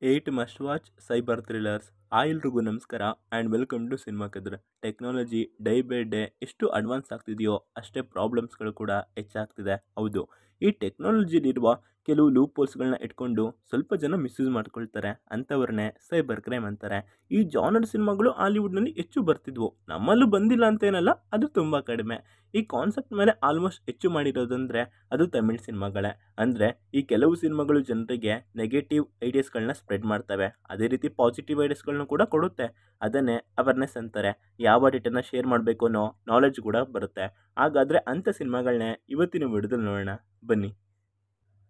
8 must watch cyber thrillers. ಎಲ್ರಿಗೂ ನಮಸ್ಕಾರ and welcome to cinema Kadra. Technology day by day ಎಷ್ಟು advance ಆಗ್ತಿದೆಯೋ ಅಷ್ಟೇ ಪ್ರಾಬ್ಲಮ್ಸ್ಗಳು ಕೂಡ ಹೆಚ್ಚಾಗ್ತಿದೆ. ಹೌದು, ಈ ಟೆಕ್ನಾಲಜಿಲಿರುವ ಕೆಲವು ಲೂಪ್ ಹೋಲ್ಸ್ಗಳನ್ನ ಇಟ್ಕೊಂಡು ಸ್ವಲ್ಪ ಜನ ಮಿಸ್ಯೂಸ್ ಮಾಡ್ಕೊಳ್ತಾರೆ. ಅಂಥವ್ರನ್ನೇ ಸೈಬರ್ ಕ್ರೈಮ್ ಅಂತಾರೆ. ಈ ಜಾನರ್ ಸಿನಿಮಾಗಳು ಹಾಲಿವುಡ್ನಲ್ಲಿ ಹೆಚ್ಚು ಬರ್ತಿದ್ವು. ನಮ್ಮಲ್ಲೂ ಬಂದಿಲ್ಲ ಅಂತೇನಲ್ಲ, ಅದು ತುಂಬ ಕಡಿಮೆ. ಈ ಕಾನ್ಸೆಪ್ಟ್ ಮೇಲೆ ಆಲ್ಮೋಸ್ಟ್ ಹೆಚ್ಚು ಮಾಡಿರೋದಂದರೆ ಅದು ತಮಿಳ್ ಸಿನಿಮಾಗಳೇ. ಅಂದರೆ ಈ ಕೆಲವು ಸಿನಿಮಾಗಳು ಜನರಿಗೆ ನೆಗೆಟಿವ್ ಐಡಿಯಾಸ್ಗಳನ್ನ ಸ್ಪ್ರೆಡ್ ಮಾಡ್ತವೆ, ಅದೇ ರೀತಿ ಪಾಸಿಟಿವ್ ಐಡಿಯಾಸ್ಗಳನ್ನ ಕೂಡ ಕೊಡುತ್ತೆ. ಅದನ್ನೇ ಅವೇರ್ನೆಸ್ ಅಂತಾರೆ. ಯಾವ ಡೇಟನ್ನು ಶೇರ್ ಮಾಡಬೇಕು ಅನ್ನೋ ನಾಲೆಡ್ಜ್ ಕೂಡ ಬರುತ್ತೆ. ಹಾಗಾದರೆ ಅಂಥ ಸಿನಿಮಾಗಳನ್ನೇ ಇವತ್ತಿನ ವಿಡಿಯೋದಲ್ಲಿ ನೋಡೋಣ, ಬನ್ನಿ.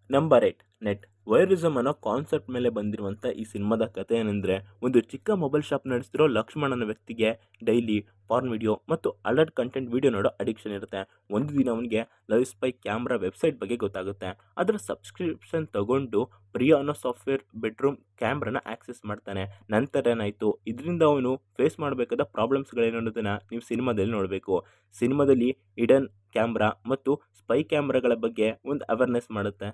ನಂಬರ್ 8, ನೆಟ್ ವೈರಿಸಮ್ ಅನ್ನೋ ಕಾನ್ಸೆಪ್ಟ್ ಮೇಲೆ ಬಂದಿರುವಂಥ ಈ ಸಿನಿಮಾದ ಕಥೆ ಏನಂದರೆ, ಒಂದು ಚಿಕ್ಕ ಮೊಬೈಲ್ ಶಾಪ್ ನಡೆಸ್ತಿರೋ ಲಕ್ಷ್ಮಣ್ ಅನ್ನೋ ವ್ಯಕ್ತಿಗೆ ಡೈಲಿ ಪಾರ್ನ್ ವಿಡಿಯೋ ಮತ್ತು ಅಲರ್ಟ್ ಕಂಟೆಂಟ್ ವಿಡಿಯೋ ನೋಡೋ ಅಡಿಕ್ಷನ್ ಇರುತ್ತೆ. ಒಂದು ದಿನ ಅವನಿಗೆ ಲೈವ್ ಸ್ಪೈ ಕ್ಯಾಮ್ರಾ ವೆಬ್ಸೈಟ್ ಬಗ್ಗೆ ಗೊತ್ತಾಗುತ್ತೆ. ಅದರ ಸಬ್ಸ್ಕ್ರಿಪ್ಷನ್ ತಗೊಂಡು ಪ್ರಿಯಾ ಅನ್ನೋ ಸಾಫ್ಟ್ವೇರ್ ಬೆಡ್ರೂಮ್ ಕ್ಯಾಮ್ರಾನ ಆಕ್ಸೆಸ್ ಮಾಡ್ತಾನೆ. ನಂತರ ಏನಾಯಿತು, ಇದರಿಂದ ಅವನು ಫೇಸ್ ಮಾಡಬೇಕಾದ ಪ್ರಾಬ್ಲಮ್ಸ್ಗಳೇನು ಅನ್ನೋದನ್ನು ನೀವು ಸಿನಿಮಾದಲ್ಲಿ ನೋಡಬೇಕು. ಸಿನಿಮಾದಲ್ಲಿ ಹಿಡನ್ ಕ್ಯಾಮ್ರಾ ಮತ್ತು ಸ್ಪೈ ಕ್ಯಾಮ್ರಾಗಳ ಬಗ್ಗೆ ಒಂದು ಅವೇರ್ನೆಸ್ ಮಾಡುತ್ತೆ.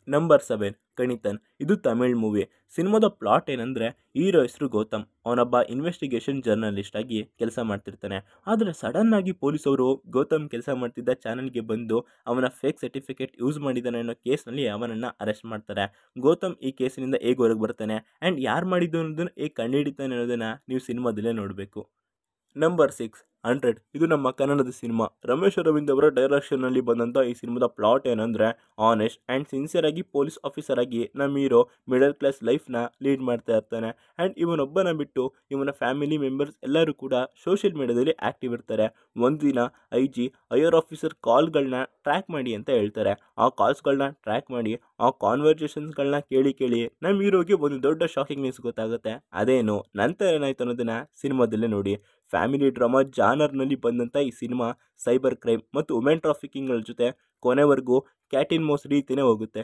ನಂಬರ್ 7, ಕಣಿತನ್. ಇದು ತಮಿಳ್ ಮೂವಿ. ಸಿನಿಮಾದ ಪ್ಲಾಟ್ ಏನಂದರೆ, ಹೀರೋ ಹೆಸರು ಗೌತಮ್. ಅವನೊಬ್ಬ ಇನ್ವೆಸ್ಟಿಗೇಷನ್ ಜರ್ನಲಿಸ್ಟ್ ಆಗಿ ಕೆಲಸ ಮಾಡ್ತಿರ್ತಾನೆ. ಆದರೆ ಸಡನ್ನಾಗಿ ಪೊಲೀಸವರು ಗೌತಮ್ ಕೆಲಸ ಮಾಡ್ತಿದ್ದ ಚಾನಲ್ಗೆ ಬಂದು ಅವನ ಫೇಕ್ ಸರ್ಟಿಫಿಕೇಟ್ ಯೂಸ್ ಮಾಡಿದ್ದಾನೆ ಅನ್ನೋ ಕೇಸ್ನಲ್ಲಿ ಅವನನ್ನು ಅರೆಸ್ಟ್ ಮಾಡ್ತಾರೆ. ಗೌತಮ್ ಈ ಕೇಸಿನಿಂದ ಹೇಗೆ ಹೊರಗೆ ಬರ್ತಾನೆ ಆ್ಯಂಡ್ ಯಾರು ಮಾಡಿದ್ದು ಅನ್ನೋದನ್ನು ಹೇಗೆ ಕಂಡುಹಿಡಿತಾನೆ ಅನ್ನೋದನ್ನು ನೀವು ಸಿನಿಮಾದಲ್ಲೇ ನೋಡಬೇಕು. ನಂಬರ್ 6, 100. ಇದು ನಮ್ಮ ಕನ್ನಡದ ಸಿನಿಮಾ. ರಮೇಶ್ ಅರವಿಂದ್ ಅವರ ಡೈರೆಕ್ಷನ್ನಲ್ಲಿ ಬಂದಂಥ ಈ ಸಿನಿಮಾದ ಪ್ಲಾಟ್ ಏನಂದರೆ, ಆನೆಸ್ಟ್ ಆ್ಯಂಡ್ ಸಿನ್ಸಿಯರ್ ಆಗಿ ಪೊಲೀಸ್ ಆಫೀಸರ್ ಆಗಿ ನಮ್ಮ ಹೀರೋ ಮಿಡಲ್ ಕ್ಲಾಸ್ ಲೈಫ್ನ ಲೀಡ್ ಮಾಡ್ತಾ ಇರ್ತಾನೆ. ಆ್ಯಂಡ್ ಇವನೊಬ್ಬನ ಬಿಟ್ಟು ಇವನ ಫ್ಯಾಮಿಲಿ ಮೆಂಬರ್ಸ್ ಎಲ್ಲರೂ ಕೂಡ ಸೋಷಿಯಲ್ ಮೀಡಿಯಾದಲ್ಲಿ ಆ್ಯಕ್ಟಿವ್ ಇರ್ತಾರೆ. ಒಂದು ದಿನ IG ಹೈಯರ್ ಆಫೀಸರ್ ಕಾಲ್ಗಳನ್ನ ಟ್ರ್ಯಾಕ್ ಮಾಡಿ ಅಂತ ಹೇಳ್ತಾರೆ. ಆ ಕಾಲ್ಸ್ಗಳನ್ನ ಟ್ರ್ಯಾಕ್ ಮಾಡಿ ಆ ಕಾನ್ವರ್ಸೇಷನ್ಸ್ಗಳನ್ನ ಕೇಳಿ ನಮ್ಮ ಹೀರೋಗೆ ಒಂದು ದೊಡ್ಡ ಶಾಕಿಂಗ್ ನ್ಯೂಸ್ ಗೊತ್ತಾಗುತ್ತೆ. ಅದೇನು ನಂತರ ಏನಾಯ್ತು ಅನ್ನೋದನ್ನು ಸಿನಿಮಾದಲ್ಲೇ ನೋಡಿ. ಫ್ಯಾಮಿಲಿ ಡ್ರಾಮಾ ಜಾನರ್ನಲ್ಲಿ ಬಂದಂಥ ಈ ಸಿನಿಮಾ ಸೈಬರ್ ಕ್ರೈಮ್ ಮತ್ತು ವುಮೆನ್ ಟ್ರಾಫಿಕಿಂಗ್ಗಳ ಜೊತೆ ಕೊನೆವರೆಗೂ ಕ್ಯಾಟಿನ್ ಮೌಸ್ ರೀತಿಯೇ ಹೋಗುತ್ತೆ.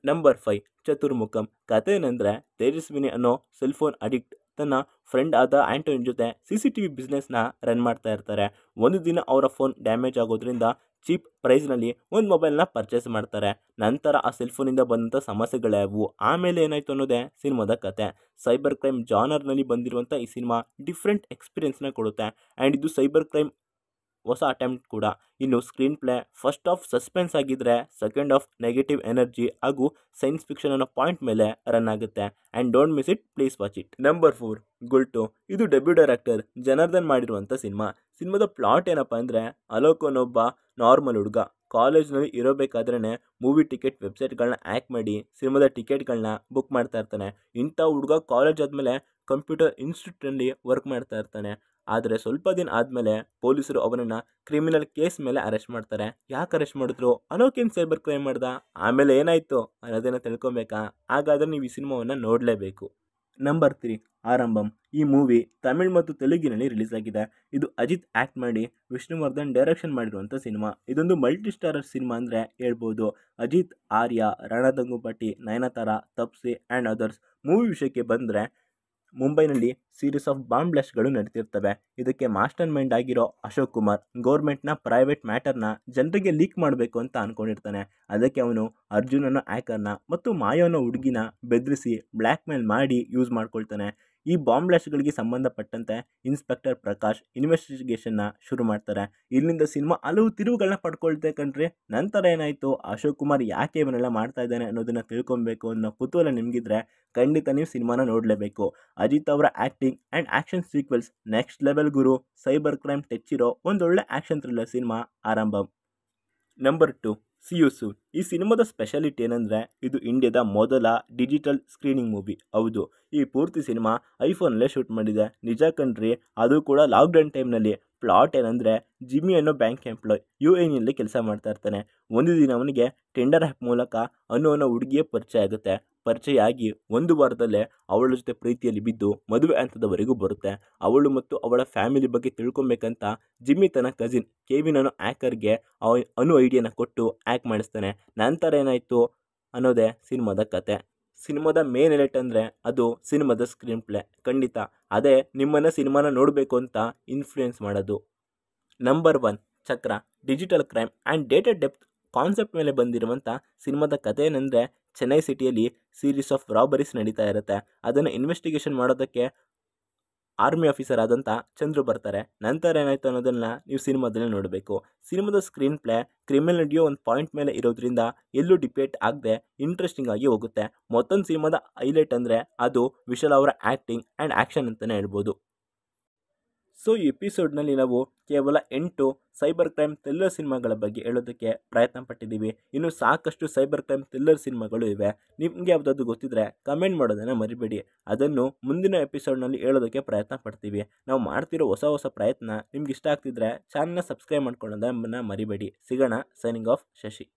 ನಂಬರ್ 5, ಚತುರ್ಮುಖಂ. ಕಥೆ ಏನಂದರೆ, ತೇಜಸ್ವಿನಿ ಅನ್ನೋ ಸೆಲ್ಫೋನ್ ಅಡಿಕ್ಟ್ ತನ್ನ ಫ್ರೆಂಡ್ ಆದ ಆಂಟೋನಿ ಜೊತೆ CCTV ಬಿಸ್ನೆಸ್ನ ರನ್ ಮಾಡ್ತಾ ಇರ್ತಾರೆ. ಒಂದು ದಿನ ಅವರ ಫೋನ್ ಡ್ಯಾಮೇಜ್ ಆಗೋದ್ರಿಂದ ಚೀಪ್ ಪ್ರೈಸ್ನಲ್ಲಿ ಒಂದು ಮೊಬೈಲ್ನ ಪರ್ಚೇಸ್ ಮಾಡ್ತಾರೆ. ನಂತರ ಆ ಸೆಲ್ಫೋನಿಂದ ಬಂದಂಥ ಸಮಸ್ಯೆಗಳ್ಯಾವು, ಆಮೇಲೆ ಏನಾಯಿತು ಅನ್ನೋದೇ ಸಿನಿಮಾದ ಕತೆ. ಸೈಬರ್ ಕ್ರೈಮ್ ಜಾನರ್ನಲ್ಲಿ ಬಂದಿರುವಂಥ ಈ ಸಿನಿಮಾ ಡಿಫ್ರೆಂಟ್ ಎಕ್ಸ್ಪೀರಿಯನ್ಸ್ನ ಕೊಡುತ್ತೆ. ಆ್ಯಂಡ್ ಇದು ಸೈಬರ್ ಕ್ರೈಮ್ ಹೊಸ ಅಟೆಂಪ್ಟ್ ಕೂಡ. ಇನ್ನು screen play first of suspense ಆಗಿದ್ದರೆ, ಸೆಕೆಂಡ್ ಆಫ್ ನೆಗೆಟಿವ್ ಎನರ್ಜಿ ಹಾಗೂ ಸೈನ್ಸ್ ಫಿಕ್ಷನ್ ಅನ್ನೋ ಪಾಯಿಂಟ್ ಮೇಲೆ ರನ್ ಆಗುತ್ತೆ. And don't miss it, please watch it. Number 4, Gultoo. ಇದು ಡೆಬ್ಯೂ ಡೈರೆಕ್ಟರ್ ಜನಾರ್ದನ್ ಮಾಡಿರುವಂಥ ಸಿನಿಮಾ. ಸಿನಿಮಾದ ಪ್ಲಾಟ್ ಏನಪ್ಪ ಅಂದರೆ, ಅಲೋಕ್ ಅನ್ನೊಬ್ಬ ನಾರ್ಮಲ್ ಹುಡುಗ ಕಾಲೇಜ್ನಲ್ಲಿ ಇರೋಬೇಕಾದ್ರೇ ಮೂವಿ ಟಿಕೆಟ್ ವೆಬ್ಸೈಟ್ಗಳನ್ನ ಹ್ಯಾಕ್ ಮಾಡಿ ಸಿನಿಮಾದ ಟಿಕೆಟ್ಗಳನ್ನ ಬುಕ್ ಮಾಡ್ತಾ ಇರ್ತಾನೆ. ಇಂಥ ಹುಡುಗ ಕಾಲೇಜ್ ಆದಮೇಲೆ ಕಂಪ್ಯೂಟರ್ ಇನ್ಸ್ಟಿಟ್ಯೂಟ್ನಲ್ಲಿ ವರ್ಕ್ ಮಾಡ್ತಾ ಇರ್ತಾನೆ. ಆದರೆ ಸ್ವಲ್ಪ ದಿನ ಆದಮೇಲೆ ಪೊಲೀಸರು ಅವನನ್ನು ಕ್ರಿಮಿನಲ್ ಕೇಸ್ ಮೇಲೆ ಅರೆಸ್ಟ್ ಮಾಡ್ತಾರೆ. ಯಾಕೆ ಅರೆಸ್ಟ್ ಮಾಡಿದ್ರು, ಅಲೋಕೇನ್ ಸೈಬರ್ ಕ್ರೈಮ್ ಮಾಡ್ದ, ಆಮೇಲೆ ಏನಾಯಿತು ಅನ್ನೋದನ್ನು ತಿಳ್ಕೊಬೇಕಾ? ಹಾಗಾದರೆ ನೀವು ಈ ಸಿನಿಮಾವನ್ನು ನೋಡಲೇಬೇಕು. ನಂಬರ್ 3, ಆರಂಭಂ. ಈ ಮೂವಿ ತಮಿಳ್ ಮತ್ತು ತೆಲುಗಿನಲ್ಲಿ ರಿಲೀಸ್ ಆಗಿದೆ. ಇದು ಅಜಿತ್ ಆ್ಯಕ್ಟ್ ಮಾಡಿ ವಿಷ್ಣುವರ್ಧನ್ ಡೈರೆಕ್ಷನ್ ಮಾಡಿರುವಂಥ ಸಿನಿಮಾ. ಇದೊಂದು ಮಲ್ಟಿ ಸ್ಟಾರರ್ ಸಿನಿಮಾ ಅಂದರೆ ಹೇಳ್ಬೋದು. ಅಜಿತ್, ಆರ್ಯ, ರಣದಂಗುಪಾಟಿ, Nayanthara, Tapsi and others. Movie ವಿಷಯಕ್ಕೆ ಬಂದರೆ, ಮುಂಬೈನಲ್ಲಿ ಸೀರೀಸ್ ಆಫ್ ಬಾಂಬ್ ಬ್ಲಾಸ್ಟ್ಗಳು ನಡೀತಿರ್ತವೆ. ಇದಕ್ಕೆ ಮಾಸ್ಟರ್ ಮೈಂಡ್ ಆಗಿರೋ ಅಶೋಕ್ ಕುಮಾರ್ ಗೌರ್ಮೆಂಟ್ನ ಪ್ರೈವೇಟ್ ಮ್ಯಾಟರ್ನ ಜನರಿಗೆ ಲೀಕ್ ಮಾಡಬೇಕು ಅಂತ ಅಂದ್ಕೊಂಡಿರ್ತಾನೆ. ಅದಕ್ಕೆ ಅವನು ಅರ್ಜುನ್ ಅನ್ನೋ ಹ್ಯಾಕರ್ನ ಮತ್ತು ಮಾಯೋ ಅನ್ನೋ ಹುಡುಗಿನ ಬೆದರಿಸಿ ಬ್ಲ್ಯಾಕ್ ಮೇಲ್ ಮಾಡಿ ಯೂಸ್ ಮಾಡ್ಕೊಳ್ತಾನೆ. ಈ ಬಾಂಬ್ ಬ್ಲಾಸ್ಟ್ಗಳಿಗೆ ಸಂಬಂಧಪಟ್ಟಂತೆ ಇನ್ಸ್ಪೆಕ್ಟರ್ ಪ್ರಕಾಶ್ ಇನ್ವೆಸ್ಟಿಗೇಷನ್ನ ಶುರು ಮಾಡ್ತಾರೆ. ಇಲ್ಲಿಂದ ಸಿನಿಮಾ ಹಲವು ತಿರುವುಗಳನ್ನ ಪಡ್ಕೊಳ್ತೆ ಕಣ್ರಿ. ನಂತರ ಏನಾಯಿತು, ಅಶೋಕ್ ಕುಮಾರ್ ಯಾಕೆ ಇವನ್ನೆಲ್ಲ ಮಾಡ್ತಾ ಇದ್ದಾನೆ ಅನ್ನೋದನ್ನು ತಿಳ್ಕೊಬೇಕು ಅನ್ನೋ ಕುತೂಹಲ ನಿಮಗಿದ್ರೆ ಖಂಡಿತ ನೀವು ಸಿನಿಮಾನ ನೋಡಲೇಬೇಕು. ಅಜಿತ್ ಅವರ acting and action sequels next level ಗುರು. ಸೈಬರ್ ಕ್ರೈಮ್ ಟೆಚ್ಚಿರೋ ಒಂದೊಳ್ಳೆ action thriller cinema Arrambam. Number 2, see you soon. ಈ ಸಿನಿಮಾದ ಸ್ಪೆಷಾಲಿಟಿ ಏನಂದರೆ, ಇದು ಇಂಡಿಯಾದ ಮೊದಲ ಡಿಜಿಟಲ್ ಸ್ಕ್ರೀನಿಂಗ್ ಮೂವಿ. ಹೌದು, ಈ ಪೂರ್ತಿ ಸಿನಿಮಾ ಐಫೋನಲ್ಲೇ ಶೂಟ್ ಮಾಡಿದೆ. ನಿಜ ಕಣ್ರಿ, ಅದು ಕೂಡ ಲಾಕ್ಡೌನ್ ಟೈಮ್ನಲ್ಲಿ. ಪ್ಲಾಟ್ ಏನಂದರೆ, ಜಿಮ್ಮಿ ಅನ್ನೋ ಬ್ಯಾಂಕ್ ಎಂಪ್ಲಾಯ್ UAEನಲ್ಲಿ ಕೆಲಸ ಮಾಡ್ತಾ ಇರ್ತಾನೆ. ಒಂದು ದಿನ ಅವನಿಗೆ ಟೆಂಡರ್ ಆ್ಯಪ್ ಮೂಲಕ ಅನ್ನೋ ಹುಡುಗಿಯ ಪರಿಚಯ ಆಗುತ್ತೆ. ಪರಿಚಯ ಆಗಿ ಒಂದು ವಾರದಲ್ಲೇ ಅವಳ ಜೊತೆ ಪ್ರೀತಿಯಲ್ಲಿ ಬಿದ್ದು ಮದುವೆ ಹಂತದವರೆಗೂ ಬರುತ್ತೆ. ಅವಳು ಮತ್ತು ಅವಳ ಫ್ಯಾಮಿಲಿ ಬಗ್ಗೆ ತಿಳ್ಕೊಬೇಕಂತ ಜಿಮ್ಮಿ ತನ್ನ ಕಸಿನ್ ಕೆವಿನ್ ಅನ್ನೋ ಹ್ಯಾಕರ್ಗೆ ಐಡಿಯಾನ ಕೊಟ್ಟು ಹ್ಯಾಕ್ ಮಾಡಿಸ್ತಾನೆ. ನಂತರ ಏನಾಯಿತು ಅನ್ನೋದೇ ಸಿನಿಮಾದ ಕತೆ. ಸಿನಿಮಾದ ಮೇನ್ ಎಲೈಟ್ ಅಂದರೆ ಅದು ಸಿನಿಮಾದ ಸ್ಕ್ರೀನ್ ಪ್ಲೇ. ಖಂಡಿತ ಅದೇ ನಿಮ್ಮನ್ನು ಸಿನಿಮಾನ ನೋಡಬೇಕು ಅಂತ ಇನ್ಫ್ಲೂಯೆನ್ಸ್ ಮಾಡೋದು. ನಂಬರ್ 1, ಚಕ್ರ. Digital crime and data depth concept ಮೇಲೆ ಬಂದಿರುವಂಥ ಸಿನಿಮಾದ ಕಥೆ ಏನಂದರೆ, ಚೆನ್ನೈ ಸಿಟಿಯಲ್ಲಿ ಸೀರೀಸ್ ಆಫ್ ರಾಬರೀಸ್ ನಡೀತಾ ಇರುತ್ತೆ. ಅದನ್ನು ಇನ್ವೆಸ್ಟಿಗೇಷನ್ ಮಾಡೋದಕ್ಕೆ ಆರ್ಮಿ ಆಫೀಸರ್ ಆದಂಥ ಚಂದ್ರು ಬರ್ತಾರೆ. ನಂತರ ಏನಾಯ್ತು ಅನ್ನೋದನ್ನು ನೀವು ಸಿನಿಮಾದಲ್ಲಿ ನೋಡಬೇಕು. ಸಿನಿಮಾದ ಸ್ಕ್ರೀನ್ ಪ್ಲೇ ಕ್ರಿಮಿನಲ್ ನಡೆಯೋ ಒಂದು ಪಾಯಿಂಟ್ ಮೇಲೆ ಇರೋದ್ರಿಂದ ಎಲ್ಲೂ ಡಿಬೇಟ್ ಆಗದೆ ಇಂಟ್ರೆಸ್ಟಿಂಗ್ ಆಗಿ ಹೋಗುತ್ತೆ. ಮತ್ತೊಂದು ಸಿನಿಮಾದ ಹೈಲೈಟ್ ಅಂದರೆ ಅದು ವಿಶಾಲ್ ಅವರ ಆ್ಯಕ್ಟಿಂಗ್ ಆ್ಯಂಡ್ ಆ್ಯಕ್ಷನ್ ಅಂತಲೇ ಹೇಳ್ಬೋದು. ಸೊ ಈ ಎಪಿಸೋಡ್ನಲ್ಲಿ ನಾವು ಕೇವಲ 8 ಸೈಬರ್ ಕ್ರೈಮ್ ಥ್ರಿಲ್ಲರ್ ಸಿನಿಮಾಗಳ ಬಗ್ಗೆ ಹೇಳೋದಕ್ಕೆ ಪ್ರಯತ್ನ ಪಟ್ಟಿದ್ದೀವಿ. ಇನ್ನು ಸಾಕಷ್ಟು ಸೈಬರ್ ಕ್ರೈಮ್ ಥ್ರಿಲ್ಲರ್ ಸಿನಿಮಾಗಳು ಇವೆ. ನಿಮಗೆ ಯಾವುದಾದ್ರು ಗೊತ್ತಿದ್ದರೆ ಕಮೆಂಟ್ ಮಾಡೋದನ್ನು ಮರಿಬೇಡಿ. ಅದನ್ನು ಮುಂದಿನ ಎಪಿಸೋಡ್ನಲ್ಲಿ ಹೇಳೋದಕ್ಕೆ ಪ್ರಯತ್ನ ಪಡ್ತೀವಿ. ನಾವು ಮಾಡ್ತಿರೋ ಹೊಸ ಪ್ರಯತ್ನ ನಿಮ್ಗೆ ಇಷ್ಟ ಆಗ್ತಿದ್ರೆ ಚಾನಲ್ನ ಸಬ್ಸ್ಕ್ರೈಬ್ ಮಾಡ್ಕೊಳ್ಳೋದನ್ನು ಮರಿಬೇಡಿ. ಸಿಗೋಣ. Signing off Shashi.